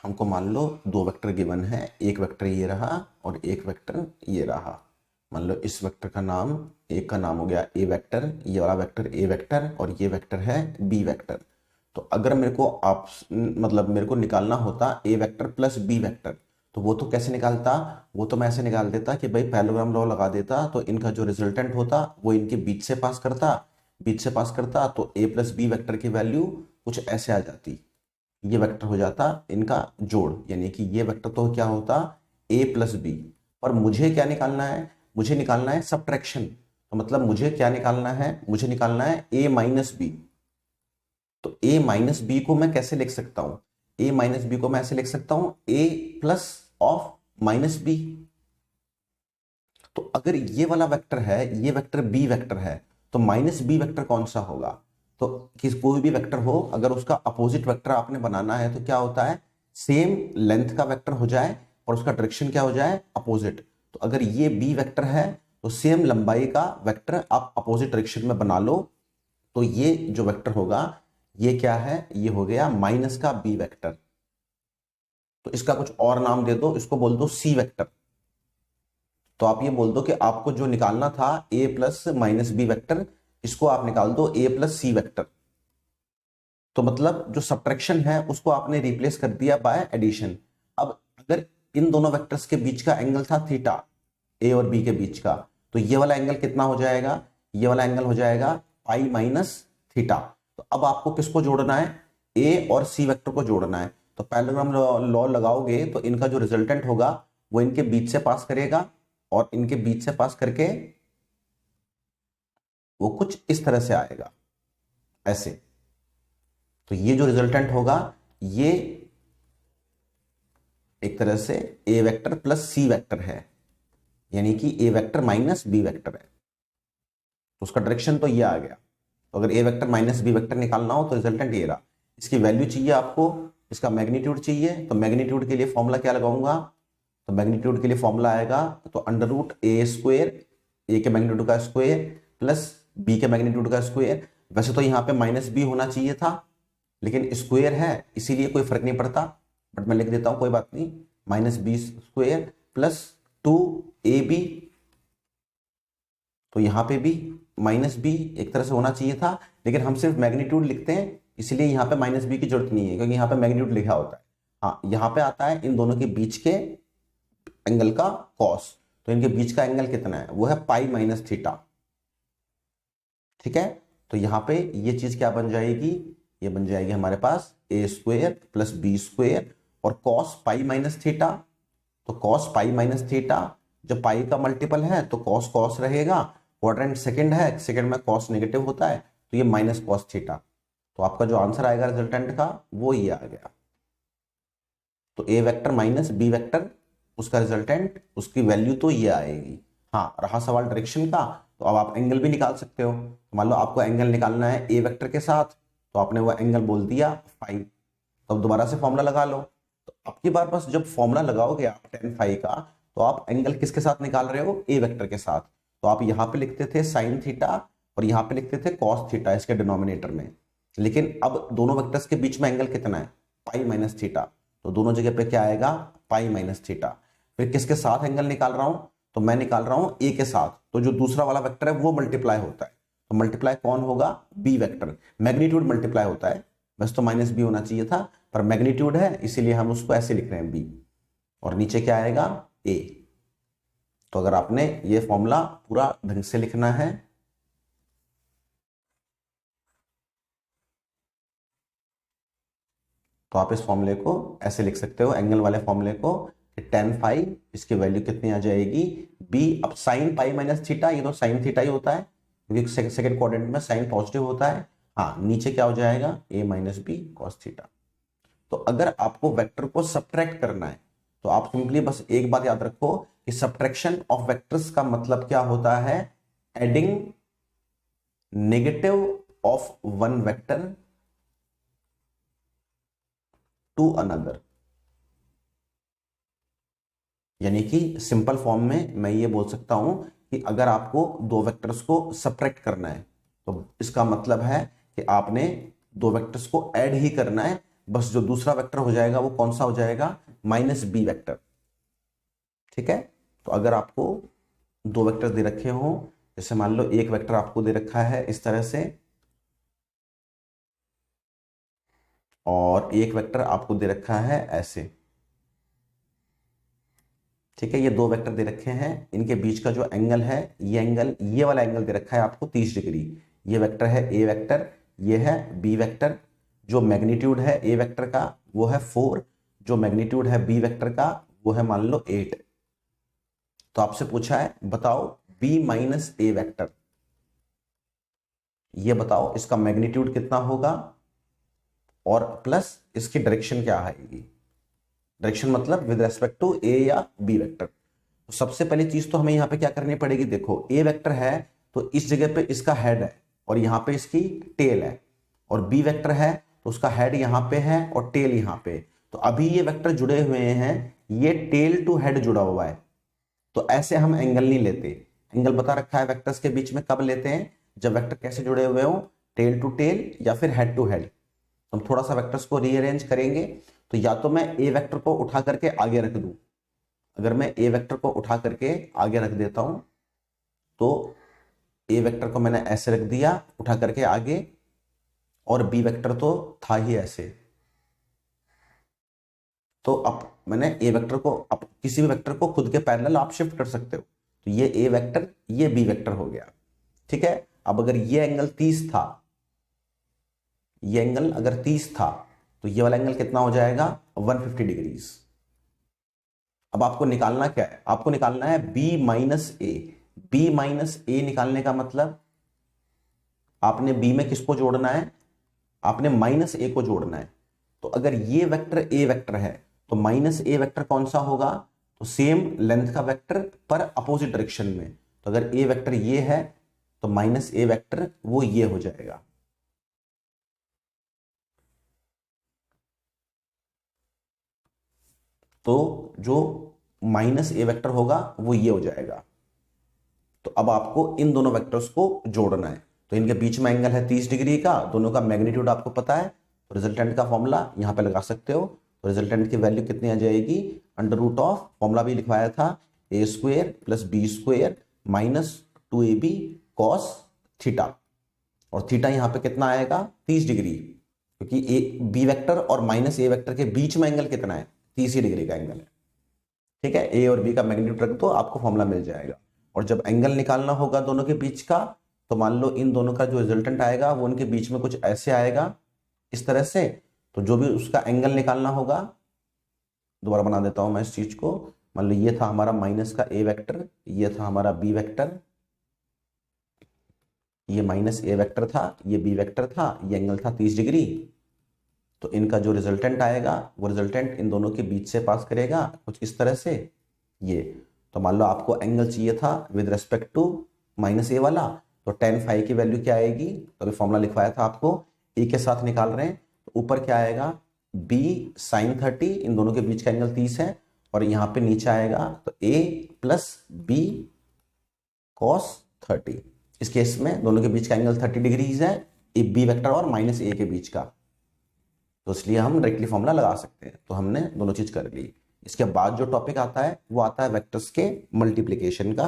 हमको मान लो दो वेक्टर गिवन है, एक वेक्टर ये रहा और एक वेक्टर ये रहा। मान लो इस वेक्टर का नाम, एक का नाम हो गया ए वेक्टर, ये वाला वेक्टर ए वेक्टर और ये वेक्टर है बी वेक्टर। तो अगर मेरे को मेरे को निकालना होता ए वेक्टर प्लस बी वेक्टर, तो वो तो कैसे निकालता, वो तो मैं ऐसे निकाल देता कि भाई पैरेललोग्राम लॉ लगा देता, तो इनका जो रिजल्टेंट होता वो इनके बीच से पास करता, बीच से पास करता तो ए प्लस बी वेक्टर की वैल्यू कुछ ऐसे आ जाती, ये वेक्टर हो जाता इनका जोड़, यानी कि ये वेक्टर तो क्या होता a प्लस बी। और मुझे क्या निकालना है, मुझे निकालना है सब्ट्रैक्शन। तो मतलब मुझे क्या निकालना है, मुझे निकालना है a माइनस बी। तो a माइनस बी को मैं कैसे लिख सकता हूं, a माइनस बी को मैं ऐसे लिख सकता हूं a plus of minus B. तो अगर ये वाला वेक्टर है, ये वेक्टर बी वेक्टर है, तो माइनस बी वेक्टर कौन सा होगा, तो कोई भी वेक्टर हो अगर उसका अपोजिट वेक्टर आपने बनाना है तो क्या होता है, सेम लेंथ का वेक्टर हो जाए और उसका डायरेक्शन क्या हो जाए, अपोजिट। तो अगर ये बी वेक्टर है तो सेम लंबाई का वेक्टर आप अपोजिट डायरेक्शन में बना लो, तो ये जो वेक्टर होगा ये क्या है, ये हो गया माइनस का बी वेक्टर। तो इसका कुछ और नाम दे दो, इसको बोल दो सी वेक्टर। तो आप ये बोल दो कि आपको जो निकालना था a plus minus B vector, इसको आप निकाल दो a प्लस सी वेक्टर। तो मतलब जो सब्ट्रैक्शन है उसको आपने रिप्लेस कर दिया बाय एडिशन। अब अगर इन दोनों वेक्टर्स के बीच का एंगल था थीटा, a और b के बीच का, तो ये वाला एंगल कितना हो जाएगा, ये वाला एंगल हो जाएगा पाई माइनस थीटा। तो अब आपको किसको जोड़ना है, a और c वेक्टर को जोड़ना है। तो पैरेललोग्राम लॉ लगाओगे तो इनका जो रिजल्टेंट होगा वो इनके बीच से पास करेगा और इनके बीच से पास करके वो कुछ इस तरह से आएगा, ऐसे। तो ये जो रिजल्टेंट होगा ये एक तरह से ए वेक्टर प्लस सी वेक्टर है, यानी कि ए वेक्टर माइनस बी वेक्टर है। तो उसका डायरेक्शन तो ये आ गया। तो अगर ए वेक्टर माइनस बी वेक्टर निकालना हो तो रिजल्टेंट ये रहा। इसकी वैल्यू चाहिए आपको, इसका मैग्नीट्यूड चाहिए, तो मैग्नीट्यूड के लिए फॉर्मूला क्या लगाऊंगा, तो मैग्नीट्यूड के लिए फॉर्मूला आएगा तो अंडर रूट ए स्क्वायर, ए के मैग्नीट्यूड का स्क्वायर प्लस बी के मैग्नीट्यूड का स्क्वायर। वैसे तो यहाँ पे माइनस बी होना चाहिए था, लेकिन स्क्वायर है इसीलिए कोई फर्क नहीं पड़ता, बट मैं लिख देता हूं कोई बात नहीं, minus B square plus 2ab। तो यहाँ पे भी माइनस बी एक तरह से होना चाहिए था, लेकिन हम सिर्फ मैग्नीट्यूड लिखते हैं इसलिए यहाँ पे माइनस बी की जरूरत नहीं है, क्योंकि यहाँ पे मैग्नीट्यूड लिखा होता है। हाँ, यहाँ पे आता है इन दोनों के बीच के एंगल का कॉस। तो इनके बीच का एंगल कितना है, वो है पाई माइनस थीटा। ठीक है, तो यहाँ पे ये चीज क्या बन जाएगी, ये बन जाएगी हमारे पास ए स्क्वायर प्लस बी स्क्वायर और कॉस पाई माइनस थीटा। तो कॉस पाई माइनस थीटा, जब पाई का मल्टीपल है तो कॉस कॉस रहेगा, क्वाड्रेंट सेकंड है, सेकंड में कॉस नेगेटिव होता है, तो ये माइनस कॉस थीटा। तो आपका जो आंसर आएगा रिजल्टेंट का वो ये आ गया। तो ए वेक्टर माइनस बी वेक्टर, उसका रिजल्टेंट, उसकी वैल्यू तो ये आएगी। हाँ, रहा सवाल डायरेक्शन का, तो अब आप एंगल भी निकाल सकते हो। तो मान लो आपको एंगल निकालना है ए वेक्टर के साथ, तो आपने वो एंगल बोल दिया फाई। तो अब दोबारा से फॉर्मूला लगा लो। तो अब की बार बस जब फॉर्मूला लगाओगे आप टेन फाई का, तो आप एंगल किसके साथ निकाल रहे हो, ए वेक्टर के साथ। तो आप यहाँ पे लिखते थे साइन थीटा और यहाँ पे लिखते थे कॉस थीटा इसके डिनोमिनेटर में, लेकिन अब दोनों वेक्टर्स के बीच में एंगल कितना है, पाई माइनस थीटा। तो दोनों जगह पे क्या आएगा, पाई माइनस थीटा। फिर किसके साथ एंगल निकाल रहा हूं, तो मैं निकाल रहा हूं ए के साथ, तो जो दूसरा वाला वेक्टर है वो मल्टीप्लाई होता है। तो मल्टीप्लाई कौन होगा, बी वेक्टर। मैग्नीट्यूड मल्टीप्लाई होता है, वैसे तो माइनस बी होना चाहिए था पर मैग्नीट्यूड है इसीलिए हम उसको ऐसे लिख रहे हैं बी, और नीचे क्या आएगा ए। तो अगर आपने ये फॉर्मूला पूरा ढंग से लिखना है तो आप इस फॉर्मूले को ऐसे लिख सकते हो, एंगल वाले फॉर्मूले को, कि टेन फाई, इसकी वैल्यू कितनी आ जाएगी बी। अब साइन पाई माइनस थीटा, ये तो साइन थीटा ही होता है क्योंकि सेकंड क्वाड्रेंट में साइन पॉजिटिव होता है। हाँ, नीचे क्या हो जाएगा ए माइनस बी कॉस थीटा। तो अगर आपको वेक्टर को सब्ट्रैक्ट करना है तो आप सिंपली बस एक बात याद रखो कि सब्ट्रैक्शन ऑफ वेक्टर्स का मतलब क्या होता है, adding negative of one vector to another. यानी कि सिंपल फॉर्म में मैं ये बोल सकता हूं कि अगर आपको दो वेक्टर्स को सब्ट्रैक्ट करना है तो इसका मतलब है कि आपने दो वेक्टर्स को ऐड ही करना है, बस जो दूसरा वेक्टर हो जाएगा वो कौन सा हो जाएगा, माइनस बी वेक्टर। ठीक है, तो अगर आपको दो वेक्टर दे रखे हो, जैसे मान लो एक वेक्टर आपको दे रखा है इस तरह से, और एक वेक्टर आपको दे रखा है ऐसे। ठीक है, ये दो वेक्टर दे रखे हैं, इनके बीच का जो एंगल है, ये एंगल, ये वाला एंगल दे रखा है आपको 30 डिग्री। ये वेक्टर है ए वेक्टर, ये है बी वेक्टर। जो मैग्नीट्यूड है ए वेक्टर का वो है 4, जो मैग्नीट्यूड है बी वेक्टर का वो है मान लो 8। तो आपसे पूछा है बताओ बी माइनस ए वेक्टर, ये बताओ इसका मैग्नीट्यूड कितना होगा और प्लस इसकी डायरेक्शन क्या आएगी। डायरेक्शन मतलब विद रेस्पेक्ट टू ए या बी वेक्टर। तो सबसे पहली चीज तो हमें यहां पे क्या करनी पड़ेगी, देखो ए वेक्टर है तो इस जगह पे इसका हेड है और यहां पे इसकी टेल है, और बी वेक्टर है तो उसका हेड यहां पे है और टेल यहां पे। तो अभी ये वेक्टर जुड़े हुए हैं, ये टेल टू हेड जुड़ा हुआ है, तो ऐसे हम एंगल नहीं लेते। एंगल बता रखा है वेक्टर्स के बीच में कब लेते हैं, जब वेक्टर कैसे जुड़े हुए हो, टेल टू टेल या फिर हेड टू हेड। हम थोड़ा सा वेक्टर्स को रीअरेंज करेंगे, तो या तो मैं ए वेक्टर को उठा करके आगे रख दूं, अगर मैं ए वेक्टर को उठा करके आगे रख देता हूं, तो ए वेक्टर को मैंने ऐसे रख दिया उठा करके आगे, और बी वेक्टर तो था ही ऐसे। तो अब मैंने ए वेक्टर को, अब किसी भी वेक्टर को खुद के पैरेलल आप शिफ्ट कर सकते हो, तो ये ए वेक्टर ये बी वेक्टर हो गया। ठीक है, अब अगर ये एंगल 30 था, ये एंगल अगर 30 था, तो ये वाला एंगल कितना हो जाएगा, 150 डिग्रीज। अब आपको निकालना क्या है, आपको निकालना है b माइनस ए। बी माइनस ए निकालने का मतलब आपने b में किसको जोड़ना है, आपने माइनस ए को जोड़ना है। तो अगर ये वेक्टर ए वेक्टर है तो माइनस ए वेक्टर कौन सा होगा, तो सेम लेंथ का वेक्टर पर अपोजिट डायरेक्शन में। तो अगर ए वेक्टर ये है तो माइनस ए वेक्टर वो ये हो जाएगा। तो जो माइनस ए वेक्टर होगा वो ये हो जाएगा। तो अब आपको इन दोनों वेक्टर्स को जोड़ना है, तो इनके बीच में एंगल है 30 डिग्री का, दोनों का मैग्नीट्यूड आपको पता है, तो रिजल्टेंट का फॉर्मूला यहां पे लगा सकते हो। तो रिजल्टेंट की वैल्यू कितनी आ जाएगी, अंडर रूट ऑफ, फॉर्मूला भी लिखवाया था, a square plus b square minus 2ab cos theta, और थीटा यहां पे कितना आएगा 30 डिग्री, क्योंकि ए बी वेक्टर और माइनस ए वेक्टर के बीच में एंगल कितना है, 30 डिग्री का एंगल है। ठीक है, ए और बी का मैग्नीट्यूड रख दो, आपको फॉर्मूला मिल जाएगा। और जब एंगल निकालना होगा दोनों के बीच का, तो मान लो इन दोनों का जो रिजल्टेंट आएगा वो उनके बीच में कुछ ऐसे आएगा, इस तरह से। तो जो भी उसका एंगल निकालना होगा, दोबारा बना देता हूं मैं इस चीज को, मान लो ये था हमारा माइनस का ए वेक्टर, ये था हमारा बी वेक्टर, ये माइनस ए वेक्टर था, ये बी वेक्टर था, ये एंगल था 30 डिग्री। तो इनका जो रिजल्टेंट आएगा वो रिजल्टेंट इन दोनों के बीच से पास करेगा कुछ इस तरह से ये। तो मान लो आपको एंगल चाहिए था विद रेस्पेक्ट टू माइनस ए वाला, तो tan फाई की वैल्यू क्या आएगी, तो अभी फॉर्मूला लिखवाया था आपको, ए के साथ निकाल रहे हैं, तो ऊपर क्या आएगा b sin 30, इन दोनों के बीच का एंगल 30 है, और यहां पे नीचे आएगा तो a प्लस बी cos 30। इस केस में दोनों के बीच का एंगल 30 डिग्रीज है, ए बी वेक्टर और माइनस ए के बीच का, तो इसलिए हम डायरेक्टली फॉर्मूला लगा सकते हैं। तो हमने दोनों चीज कर ली। इसके बाद जो टॉपिक आता है वो आता है वेक्टर्स के मल्टीप्लिकेशन का।